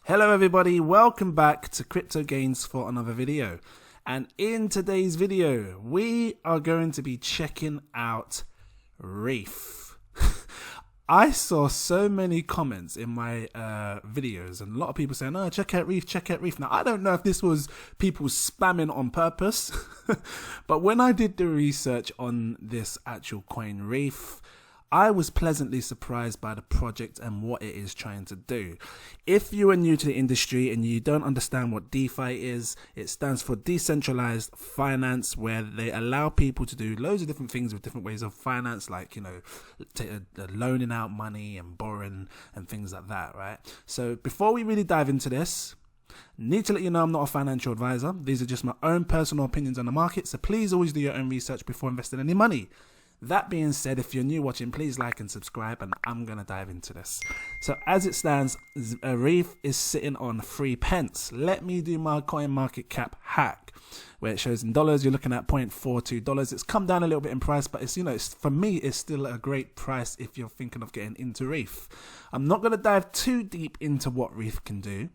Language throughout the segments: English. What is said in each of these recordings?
Hello everybody, welcome back to cryptogains for another video. And in today's video, we are going to be checking out REEF. I saw so many comments in my videos and a lot of people saying, oh, check out REEF, check out REEF. Now, I don't know if this was people spamming on purpose, but when I did the research on this actual coin REEF, I was pleasantly surprised by the project and what it is trying to do. If you are new to the industry and you don't understand what DeFi is, it stands for decentralized finance, where they allow people to do loads of different things with different ways of finance, like, you know, loaning out money and borrowing and things like that, right? So before we really dive into this, need to let you know I'm not a financial advisor. These are just my own personal opinions on the market, so please always do your own research before investing any money. That being said, if you're new watching, please like and subscribe, and I'm going to dive into this. So as it stands, REEF is sitting on 3 pence. Let me do my coin market cap hack, where it shows in dollars, you're looking at $0.42. It's come down a little bit in price, but it's, you know, for me, it's still a great price if you're thinking of getting into REEF. I'm not going to dive too deep into what REEF can do.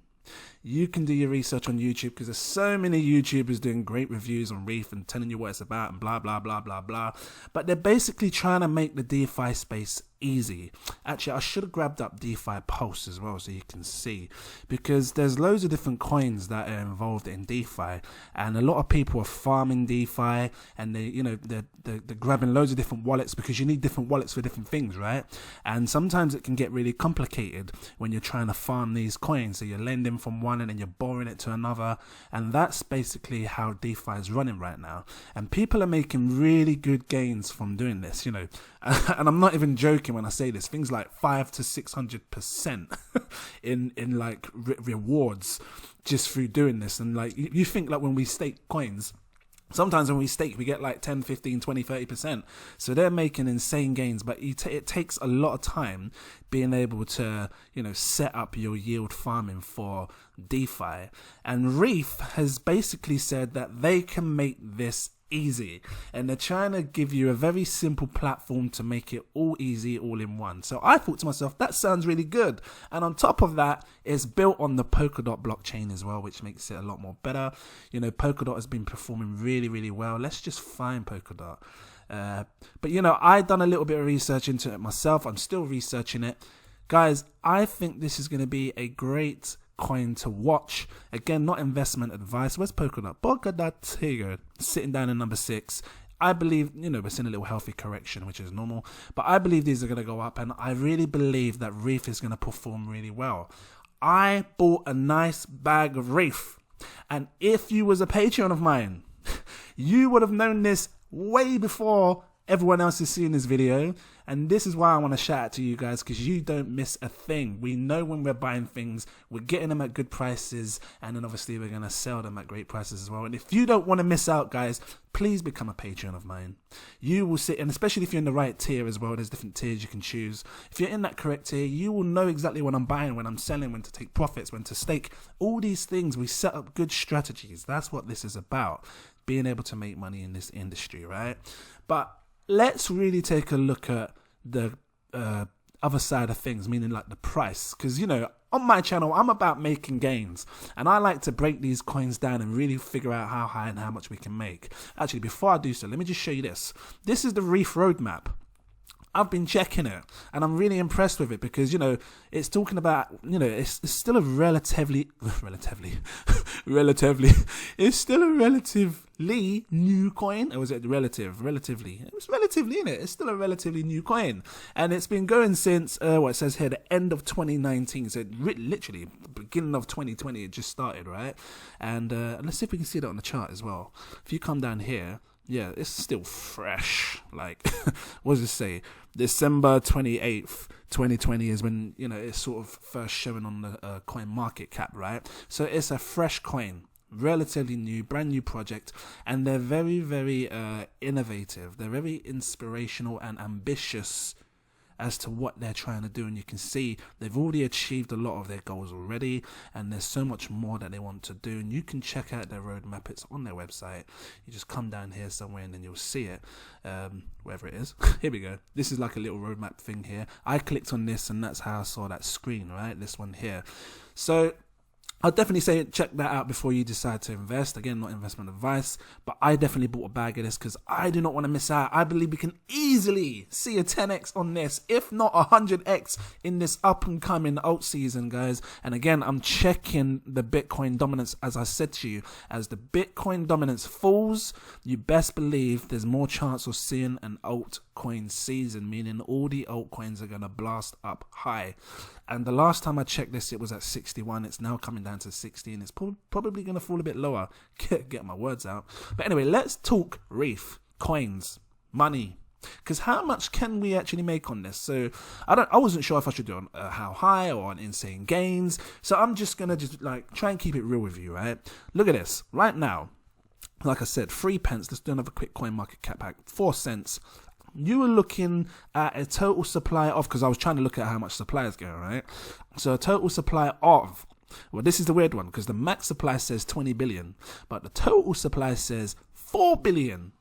You can do your research on YouTube, because there's so many YouTubers doing great reviews on REEF and telling you what it's about and blah, blah, blah, blah, blah. But they're basically trying to make the DeFi space easy. Actually, I should have grabbed up DeFi Pulse as well so you can see, because there's loads of different coins that are involved in DeFi, and a lot of people are farming DeFi, and they're grabbing loads of different wallets, because you need different wallets for different things, right? And sometimes it can get really complicated when you're trying to farm these coins. So you're lending from one and then you're borrowing it to another, and that's basically how DeFi is running right now. And people are making really good gains from doing this, you know. And I'm not even joking when I say this. Things like 500 to 600% in like rewards just through doing this. And like you think, like when we stake coins, sometimes when we stake, we get like 10, 15, 20, 30%. So they're making insane gains, but it takes a lot of time being able to, you know, set up your yield farming for DeFi. And REEF has basically said that they can make this easy, and they're trying to give you a very simple platform to make it all easy, all in one. So I thought to myself, that sounds really good. And on top of that, it's built on the Polkadot blockchain as well, which makes it a lot more better. You know, Polkadot has been performing really, really well. Let's just find Polkadot. But you know, I done a little bit of research into it myself. I'm still researching it. Guys, I think this is going to be a great coin to watch. Again, not investment advice. Where's Polkadot? Polkadot, here you go, sitting down in number 6. I believe, you know, we're seeing a little healthy correction, which is normal, but I believe these are going to go up, and I really believe that REEF is going to perform really well. I bought a nice bag of REEF, and if you was a Patreon of mine, you would have known this way before everyone else is seeing this video. And this is why I want to shout out to you guys, because you don't miss a thing. We know when we're buying things, we're getting them at good prices, and then obviously we're going to sell them at great prices as well. And if you don't want to miss out, guys, please become a Patreon of mine. You will sit, and especially if you're in the right tier as well, there's different tiers you can choose. If you're in that correct tier, you will know exactly when I'm buying, when I'm selling, when to take profits, when to stake. All these things, we set up good strategies. That's what this is about, being able to make money in this industry, right? But let's really take a look at the other side of things, meaning like the price. Because, you know, on my channel, I'm about making gains, and I like to break these coins down and really figure out how high and how much we can make. Actually, before I do so, let me just show you this. This is the REEF roadmap. I've been checking it, and I'm really impressed with it, because, you know, it's talking about, you know, it's still a relatively it's still a relatively new coin. Or was it relatively? It was relatively, in it. It's still a relatively new coin, and it's been going since what it says here, the end of 2019. So literally beginning of 2020, it just started, right? And let's see if we can see that on the chart as well. If you come down here, yeah, it's still fresh. Like, what does it say? December 28th, 2020 is when, you know, it's sort of first showing on the coin market cap, right? So it's a fresh coin, relatively new, brand new project, and they're very, very innovative. They're very inspirational and ambitious as to what they're trying to do, and you can see they've already achieved a lot of their goals already, and there's so much more that they want to do. And you can check out their roadmap. It's on their website. You just come down here somewhere and then you'll see it, wherever it is. Here we go. This is like a little roadmap thing here. I clicked on this and that's how I saw that screen, right? This one here. So I'll definitely say check that out before you decide to invest. Again, not investment advice, but I definitely bought a bag of this because I do not want to miss out. I believe we can easily see a 10x on this, if not 100x in this up and coming alt season, guys. And again, I'm checking the Bitcoin dominance. As I said to you, as the Bitcoin dominance falls, you best believe there's more chance of seeing an altcoin season, meaning all the altcoins are going to blast up high. And the last time I checked this, it was at 61. It's now coming down to 60, and it's probably going to fall a bit lower. Get my words out. But anyway, let's talk REEF, coins, money. Because how much can we actually make on this? So I wasn't sure if I should do on how high or on insane gains. So I'm just going to like try and keep it real with you, right? Look at this. Right now, like I said, 3 pence. Let's do another quick coin market cap hack. 4 cents. You were looking at a total supply of, because I was trying to look at how much supply is going, right? So a total supply of, well, this is the weird one, because the max supply says 20 billion, but the total supply says 4 billion.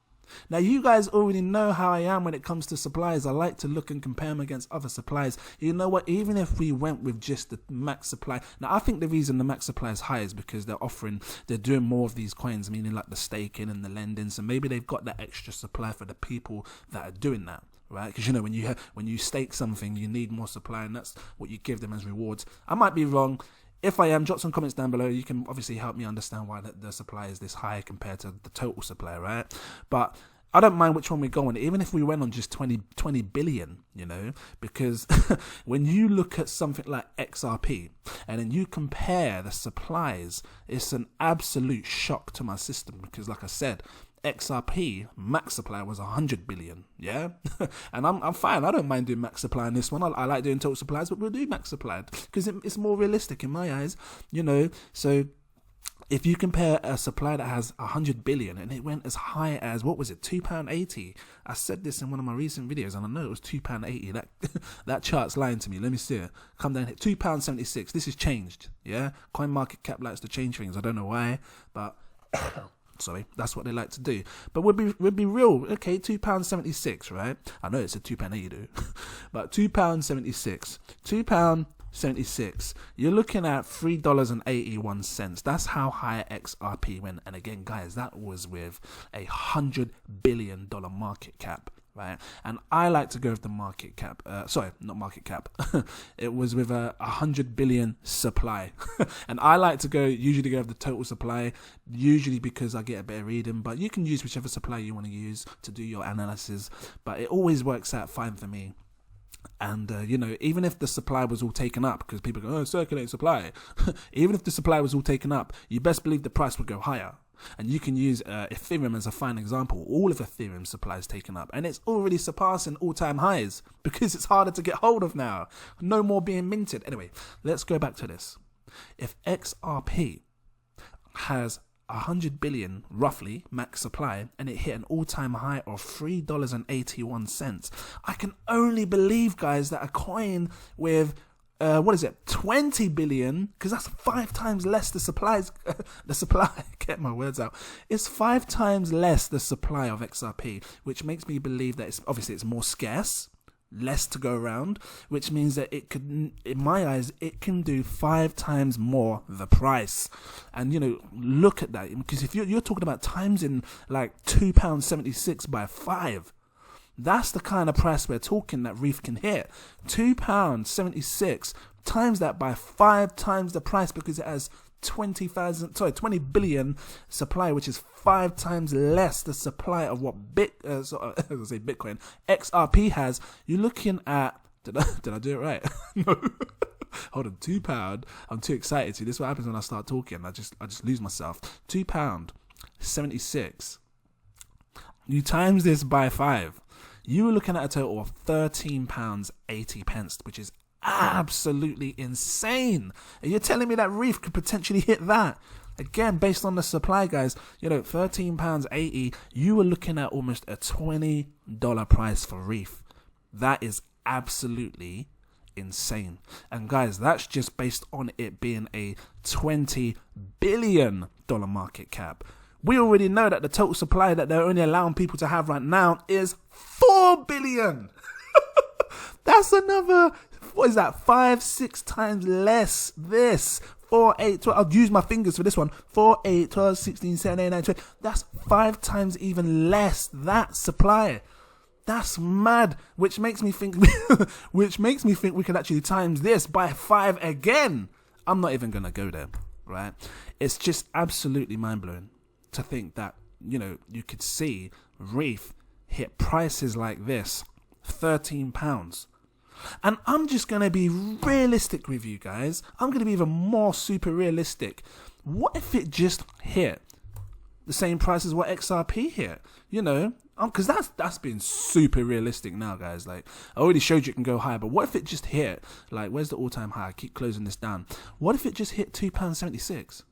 Now, you guys already know how I am when it comes to supplies. I like to look and compare them against other supplies. You know what? Even if we went with just the max supply. Now, I think the reason the max supply is high is because they're doing more of these coins, meaning like the staking and the lending. So maybe they've got that extra supply for the people that are doing that. Right, because you know when you stake something, you need more supply, and that's what you give them as rewards. I might be wrong. If I am, drop some comments down below. You can obviously help me understand why the supply is this high compared to the total supply, right? But I don't mind which one we go on, even if we went on just 20 billion, you know, because when you look at something like XRP and then you compare the supplies, it's an absolute shock to my system because, like I said, XRP max supply was 100 billion, yeah. And I'm fine. I don't mind doing max supply in this one. I like doing total supplies, but we'll do max supply because it's more realistic in my eyes, you know. So if you compare a supply that has 100 billion and it went as high as, what was it, £2.80? I said this in one of my recent videos and I know it was £2.80. That chart's lying to me. Let me see it. Come down here, £2.76. This has changed, yeah. Coin market cap likes to change things. I don't know why, but sorry, that's what they like to do. But we'll be real. Okay, £2.76, right? I know it's a £2.80 though, but £2.76, £2.76. You're looking at $3.81. That's how high XRP went. And again, guys, that was with $100 billion market cap. Right, and I like to go with the market cap. Sorry, not market cap. It was with 100 billion supply, and I like to usually go with the total supply. Usually because I get a better reading, but you can use whichever supply you want to use to do your analysis. But it always works out fine for me. And, you know, even if the supply was all taken up, because people go, oh, circulate supply. Even if the supply was all taken up, you best believe the price would go higher. And you can use Ethereum as a fine example. All of Ethereum supply is taken up, and it's already surpassing all-time highs because it's harder to get hold of now. No more being minted. Anyway, let's go back to this. If XRP has 100 billion, roughly, max supply, and it hit an all-time high of $3.81, I can only believe, guys, that a coin with 20 billion, because that's 5 times less the supply, get my words out, it's 5 times less the supply of XRP, which makes me believe that it's more scarce, less to go around, which means that it could, in my eyes, it can do 5 times more the price. And, you know, look at that, because if you're talking about times in like £2.76 by 5, that's the kind of price we're talking that REEF can hit. £2.76, times that by 5 times the price, because it has 20 billion supply, which is 5 times less the supply of what Bitcoin XRP has. You're looking at, did I do it right? No. Hold on, £2. I'm too excited. See, this is what happens when I start talking. I just lose myself. £2.76. You times this by 5. You were looking at a total of £13.80, which is absolutely insane. And you're telling me that REEF could potentially hit that? Again, based on the supply, guys, you know, £13.80, you were looking at almost a $20 price for REEF. That is absolutely insane. And guys, that's just based on it being a $20 billion market cap. We already know that the total supply that they're only allowing people to have right now is 4 billion. That's another, what is that, 5-6 times less this. 4, 8, 12. I'll use my fingers for this one. 4, 8, 12, 16, 17, 18, 19, 20. That's 5 times even less that supply. That's mad. Which makes me think we could actually times this by 5 again. I'm not even gonna go there, right? It's just absolutely mind-blowing to think that, you know, you could see REEF hit prices like this, £13. And I'm just going to be realistic with you guys. I'm going to be even more super realistic. What if it just hit the same price as what XRP hit? You know, because that's been super realistic now, guys. Like, I already showed you it can go higher, but what if it just hit, like, where's the all-time high? I keep closing this down. What if it just hit £2.76?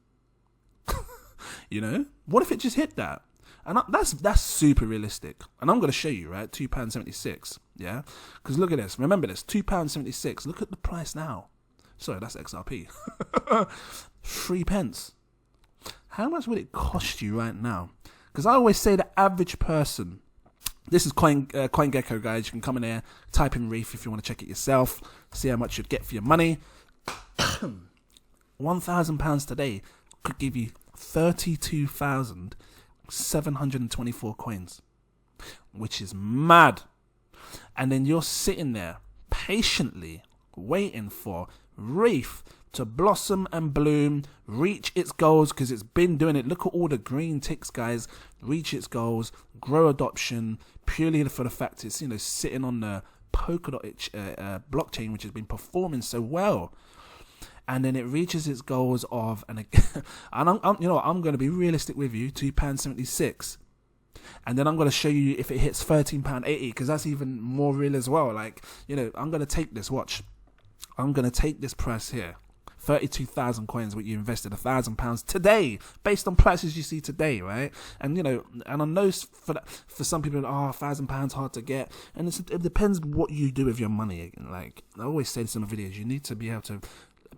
You know, what if it just hit that? And that's super realistic. And I'm going to show you, right? £2.76. Yeah? Because look at this. Remember this. £2.76. Look at the price now. Sorry, that's XRP. 3 pence. How much would it cost you right now? Because I always say the average person. This is CoinGecko, guys. You can come in here, type in REEF if you want to check it yourself. See how much you'd get for your money. £1,000 today could give you 32,724 coins, which is mad. And then you're sitting there patiently waiting for REEF to blossom and bloom, reach its goals, because it's been doing it. Look at all the green ticks, guys. Reach its goals, grow adoption, purely for the fact it's, you know, sitting on the Polkadot blockchain, which has been performing so well. And then it reaches its goals of, and I'm you know, I'm going to be realistic with you, £2.76. And then I'm going to show you if it hits £13.80, because that's even more real as well. Like, you know, I'm going to take this, watch. I'm going to take this price here. 32,000 coins, what you invested, £1,000 today, based on prices you see today, right? And, you know, and I know for some people, £1,000 hard to get. And it depends what you do with your money. Like, I always say this in my videos, you need to be able to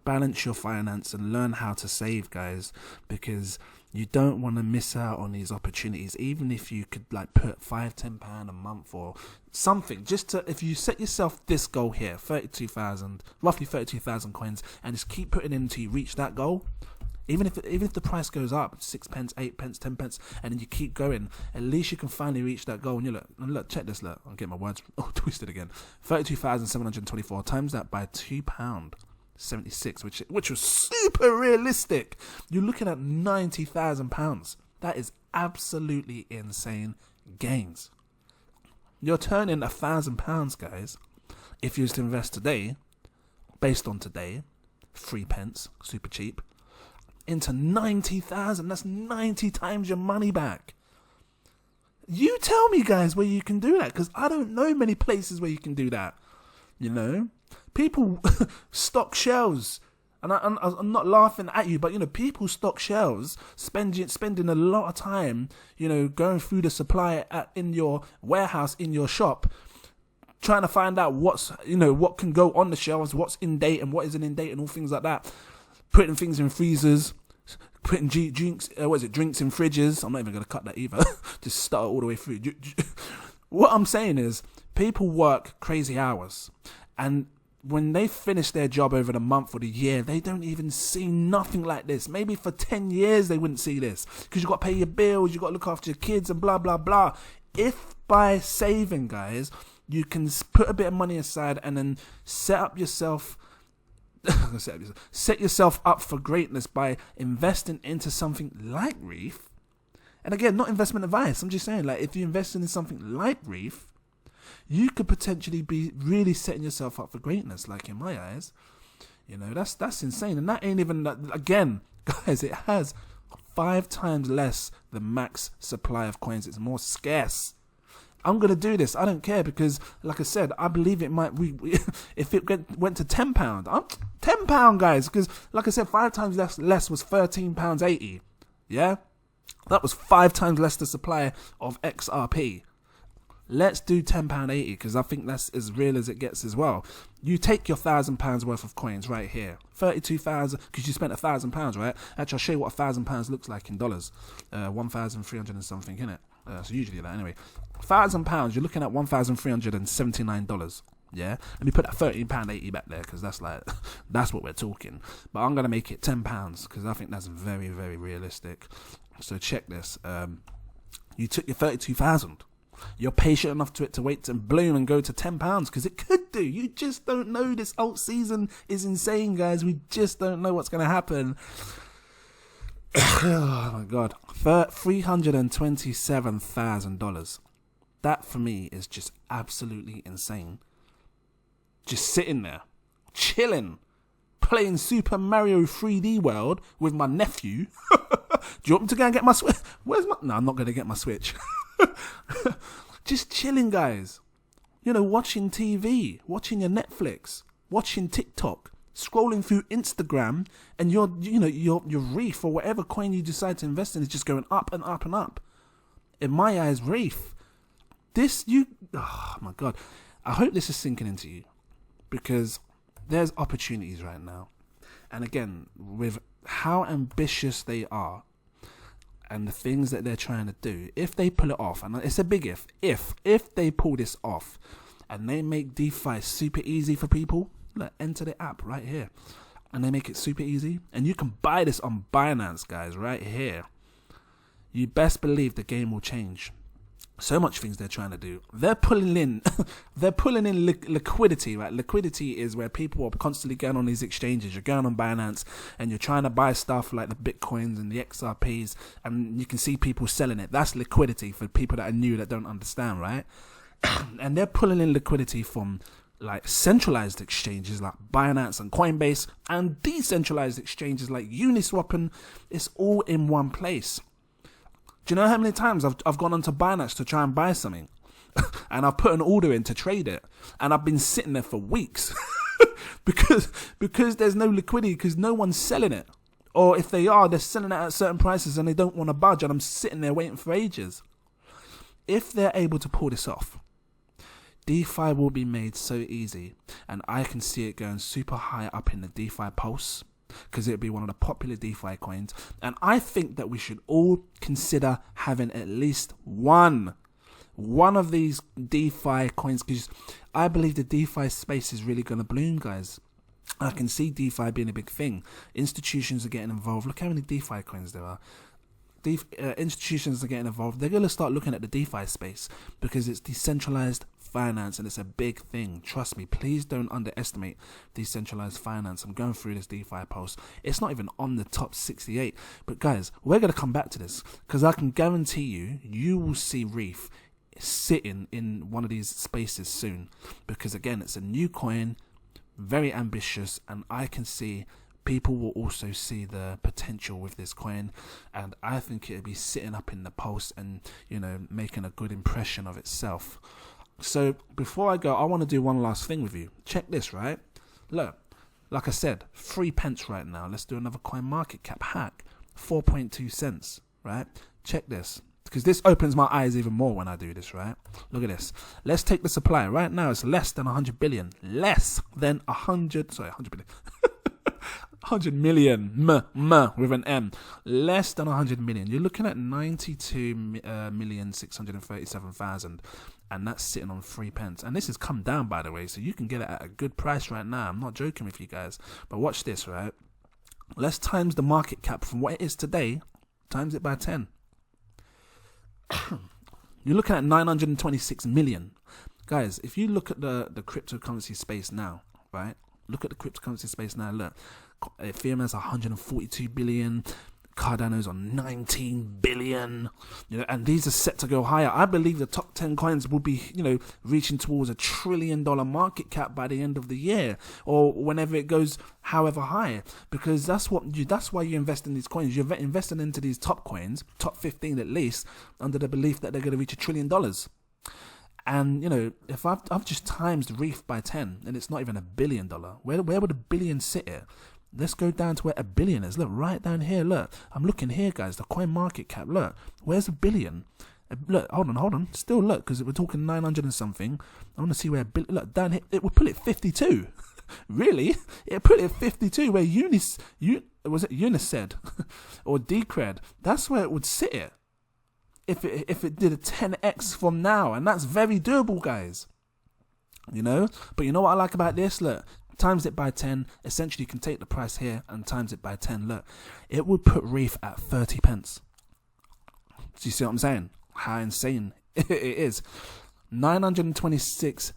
balance your finance and learn how to save, guys, because you don't want to miss out on these opportunities. Even if you could like put £5-10 a month or something, just to, if you set yourself this goal here, roughly 32,000 coins, and just keep putting in until you reach that goal. Even if the price goes up 6 pence, 8 pence, 10 pence, and then you keep going, at least you can finally reach that goal. And you look, check this, look, I'll get my words twisted again. 32,724 times that by £2.76, which was super realistic. You're looking at £90,000. That is absolutely insane gains. You're turning £1,000, guys, if you was to invest today, based on today, 3 pence, super cheap, into 90,000. That's 90 times your money back. You tell me, guys, where you can do that, because I don't know many places where you can do that. You know, people stock shells, and I'm not laughing at you, but you know, people stock shells, spending a lot of time, you know, going through the supply in your warehouse, in your shop, trying to find out what can go on the shelves, what's in date and what isn't in date, and all things like that. Putting things in freezers, putting drinks in fridges. I'm not even going to cut that either. Just start all the way through. What I'm saying is, people work crazy hours, and when they finish their job over the month or the year, they don't even see nothing like this. Maybe for 10 years they wouldn't see this, because you've got to pay your bills, you've got to look after your kids and blah, blah, blah. If by saving, guys, you can put a bit of money aside and then set yourself up for greatness by investing into something like REEF. And again, not investment advice. I'm just saying, like, if you invest in something like REEF, you could potentially be really setting yourself up for greatness. Like, in my eyes, you know, that's insane. And that ain't even, again, guys, it has 5 times less the max supply of coins. It's more scarce. I'm going to do this. I don't care, because, like I said, I believe it might, if it went to £10, £10, guys, because, like I said, 5 times less was £13.80. Yeah? That was 5 times less the supply of XRP. Let's do £10.80, because I think that's as real as it gets as well. You take your £1,000 worth of coins right here, 32,000, because you spent £1,000, right? Actually, I'll show you what £1,000 looks like in dollars. 1,300 and something, innit? So usually that anyway. £1,000, you're looking at $1,379. Yeah, let me put that £13.80 back there, because that's like, that's what we're talking. But I'm gonna make it £10 because I think that's very, very realistic. So check this. You took your 32,000. You're patient enough to wait to bloom and go to £10, because it could do. You just don't know. This alt season is insane, guys. We just don't know what's gonna happen. Oh my god, $327,000. That for me is just absolutely insane. Just sitting there, chilling, playing Super Mario 3D World with my nephew. Do you want me to go and get my Switch? No, I'm not going to get my Switch. Just chilling, guys. You know, watching TV, watching your Netflix, watching TikTok, scrolling through Instagram, and your REEF or whatever coin you decide to invest in is just going up and up and up. In my eyes, REEF. Oh my god. I hope this is sinking into you, because there's opportunities right now. And again, with how ambitious they are and the things that they're trying to do, if they pull it off, and it's a big if they pull this off and they make DeFi super easy for people, look, enter the app right here, and they make it super easy, and you can buy this on Binance, guys, right here. You best believe the game will change. So much things they're trying to do. They're pulling in liquidity, right? Liquidity is where people are constantly going on these exchanges. You're going on Binance and you're trying to buy stuff like the Bitcoins and the XRPs, and you can see people selling it. That's liquidity for people that are new, that don't understand, right? And they're pulling in liquidity from like centralized exchanges like Binance and Coinbase, and decentralized exchanges like Uniswap, and it's all in one place. Do you know how many times I've gone onto Binance to try and buy something and I've put an order in to trade it, and I've been sitting there for weeks because there's no liquidity, because no one's selling it, or if they are, they're selling it at certain prices and they don't want to budge, and I'm sitting there waiting for ages. If they're able to pull this off, DeFi will be made so easy, and I can see it going super high up in the DeFi pulse, because it'll be one of the popular DeFi coins. And I think that we should all consider having at least one of these DeFi coins, because I believe the DeFi space is really going to bloom, guys. I can see DeFi being a big thing. Institutions are getting involved. Look how many DeFi coins there are. Institutions are getting involved. They're going to start looking at the DeFi space, because it's decentralized finance and it's a big thing. Trust me, please don't underestimate decentralized finance. I'm going through this DeFi post. It's not even on the top 68. But guys, we're going to come back to this, because I can guarantee you will see REEF sitting in one of these spaces soon, because again, it's a new coin, very ambitious, and I can see people will also see the potential with this coin, and I think it'll be sitting up in the post and, you know, making a good impression of itself. So before I go, I want to do one last thing with you. Check this, right? Look, like I said, 3 pence right now. Let's do another coin market cap hack. 4.2 cents, right? Check this, because this opens my eyes even more when I do this, right? Look at this. Let's take the supply. Right now, it's less than 100 billion. Less than 100 billion. 100 million, with an M. Less than 100 million. You're looking at 92,637,000, and that's sitting on 3 pence. And this has come down, by the way, so you can get it at a good price right now. I'm not joking with you guys. But watch this, right? Let's times the market cap from what it is today, times it by 10. You're looking at 926 million. Guys, if you look at the cryptocurrency space now, right? Look at the cryptocurrency space now. Look, Ethereum has 142 billion. Cardano's on 19 billion. You know, and these are set to go higher. I believe the top 10 coins will be, you know, reaching towards $1 trillion market cap by the end of the year, or whenever it goes, however high. Because that's why you invest in these coins. You're investing into these top coins, top 15 at least, under the belief that they're going to reach $1 trillion. And, you know, if I've just times the REEF by 10, and it's not even $1 billion, where would $1 billion sit here? Let's go down to where $1 billion is. Look, right down here, look. I'm looking here, guys, the coin market cap. Look, where's $1 billion? Look, hold on. Still look, because we're talking 900 and something. I want to see where $1 billion, look, down here, it would put it 52. Really? It put it 52, where was it Unised or Decred? That's where it would sit it. If it did a 10x from now, and that's very doable, guys. you know. But you know what I like about this? Look, times it by 10. Essentially, you can take the price here and times it by 10. Look, it would put REEF at 30 pence. Do you see what I'm saying? How insane it is. $926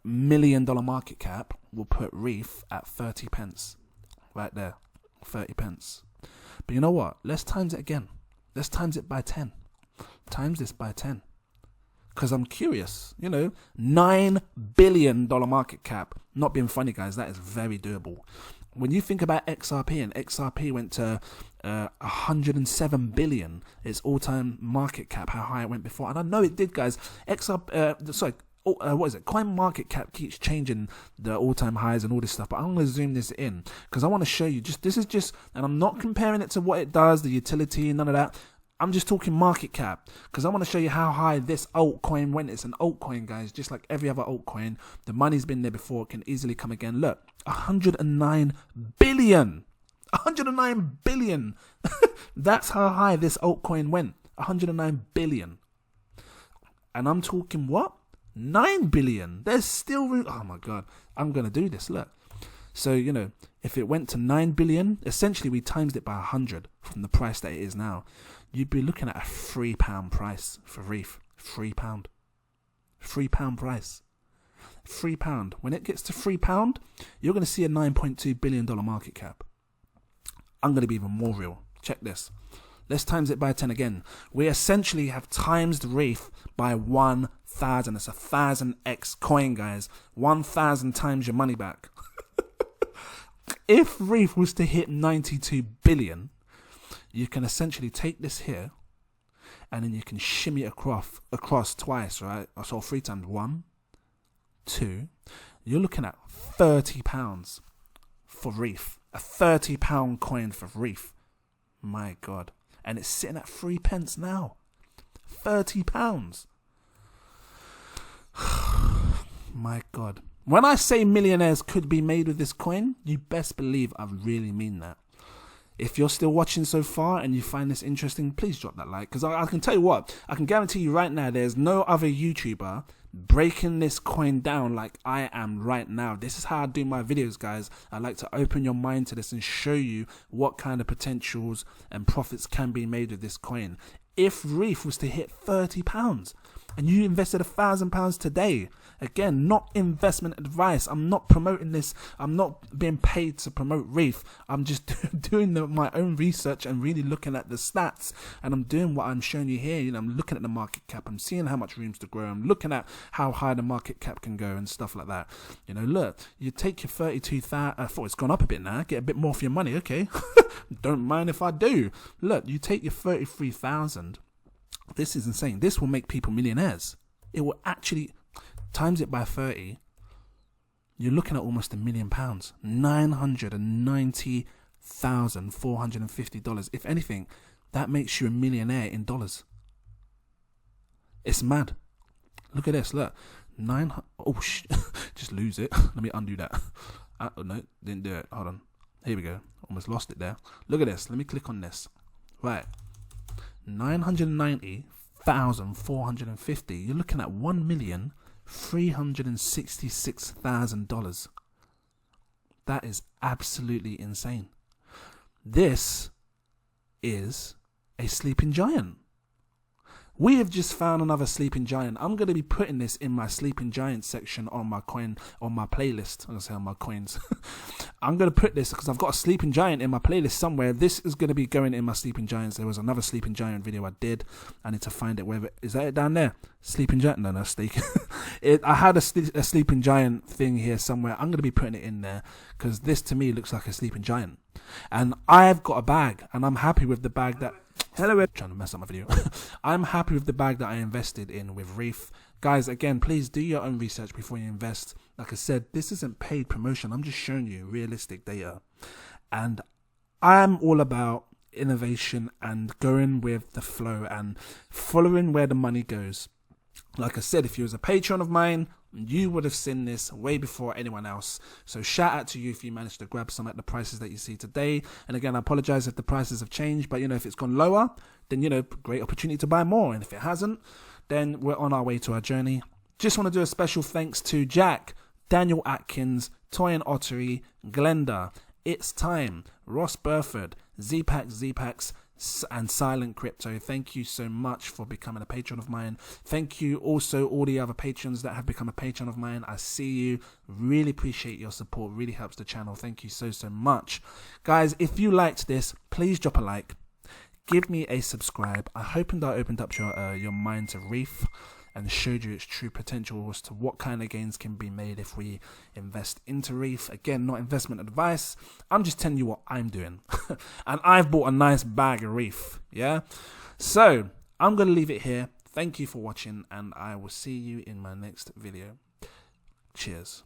million market cap will put REEF at 30 pence. Right there, 30 pence. But you know what? Let's times it again. Let's times it by 10. Times this by 10. Because I'm curious, you know, $9 billion market cap. Not being funny, guys, that is very doable. When you think about XRP, and XRP went to 107 billion, its all-time market cap, how high it went before. And I know it did, guys. What is it? Coin market cap keeps changing the all-time highs and all this stuff. But I'm going to zoom this in because I want to show you. This is just, and I'm not comparing it to what it does, the utility, none of that. I'm just talking market cap because I want to show you how high this altcoin went. It's an altcoin, guys, just like every other altcoin. The money's been there before. It can easily come again. Look, 109 billion. 109 billion. That's how high this altcoin went. 109 billion. And I'm talking what? 9 billion. There's still room. Oh my God. I'm going to do this. Look. So, you know, if it went to 9 billion, essentially we times it by 100 from the price that it is now. You'd be looking at a £3 price for REEF. £3. £3 price. £3. When it gets to £3, you're going to see a $9.2 billion market cap. I'm going to be even more real. Check this. Let's times it by 10 again. We essentially have times the REEF by 1,000. It's 1,000x coin, guys. 1,000 times your money back. If REEF was to hit 92 billion, you can essentially take this here and then you can shimmy it across twice, right? So 3 times. 1, 2. You're looking at £30 for REEF. A £30 coin for REEF. My God. And it's sitting at 3 pence now. £30. My God. When I say millionaires could be made with this coin, you best believe I really mean that. If you're still watching so far and you find this interesting, please drop that like. Because I can tell you what, I can guarantee you right now, there's no other YouTuber breaking this coin down like I am right now. This is how I do my videos, guys. I like to open your mind to this and show you what kind of potentials and profits can be made with this coin. If REEF was to hit £30 and you invested £1,000 today, again, not investment advice. I'm not promoting this. I'm not being paid to promote REEF. I'm just doing my own research and really looking at the stats. And I'm doing what I'm showing you here. You know, I'm looking at the market cap. I'm seeing how much room's to grow. I'm looking at how high the market cap can go and stuff like that. You know, look, you take your 32,000. I thought it's gone up a bit now. Get a bit more for your money. Okay. Don't mind if I do. Look, you take your 33,000. This is insane. This will make people millionaires. It will actually times it by 30. You're looking at almost £1 million. $990,450. If anything, that makes you a millionaire in dollars. It's mad. Look at this. Look, just lose it. Let me undo that. Oh no, didn't do it. Hold on. Here we go. Almost lost it there. Look at this. Let me click on this. Right. 990,450. You're looking at $1,366,000. That is absolutely insane. This is a sleeping giant. We have just found another sleeping giant. I'm going to be putting this in my sleeping giant section on my coin, on my playlist. I'm going to say on my coins. I'm going to put this because I've got a sleeping giant in my playlist somewhere. This is going to be going in my sleeping giants. There was another sleeping giant video I did. I need to find it. Wherever is that? It down there? Sleeping giant? No, steak. I had a sleeping giant thing here somewhere. I'm going to be putting it in there because this to me looks like a sleeping giant. And I've got a bag, and I'm happy with the bag that. Hello, trying to mess up my video. I'm happy with the bag that I invested in with REEF. Guys, again, please do your own research before you invest. Like I said, this isn't paid promotion. I'm just showing you realistic data. And I'm all about innovation and going with the flow and following where the money goes. Like I said, if you was a patron of mine, you would have seen this way before anyone else. So shout out to you if you managed to grab some at the prices that you see today. And again, I apologize if the prices have changed, but you know, if it's gone lower, then you know, great opportunity to buy more. And if it hasn't, then we're on our way to our journey. Just want to do a special thanks to Jack, Daniel Atkins, Toyin Oteri, Glenda, It's Time, Ross Burford, Zpax Zpax, and Silent Crypto. Thank you so much for becoming a patron of mine. Thank you also all the other patrons that have become a patron of mine. I see you. Really appreciate your support. Really helps the channel. Thank you so much. Guys, if you liked this, please drop a like. Give me a subscribe. I hope that opened up your mind to REEF and showed you its true potential as to what kind of gains can be made if we invest into REEF. Again, not investment advice. I'm just telling you what I'm doing. And I've bought a nice bag of REEF. Yeah? So, I'm going to leave it here. Thank you for watching, and I will see you in my next video. Cheers.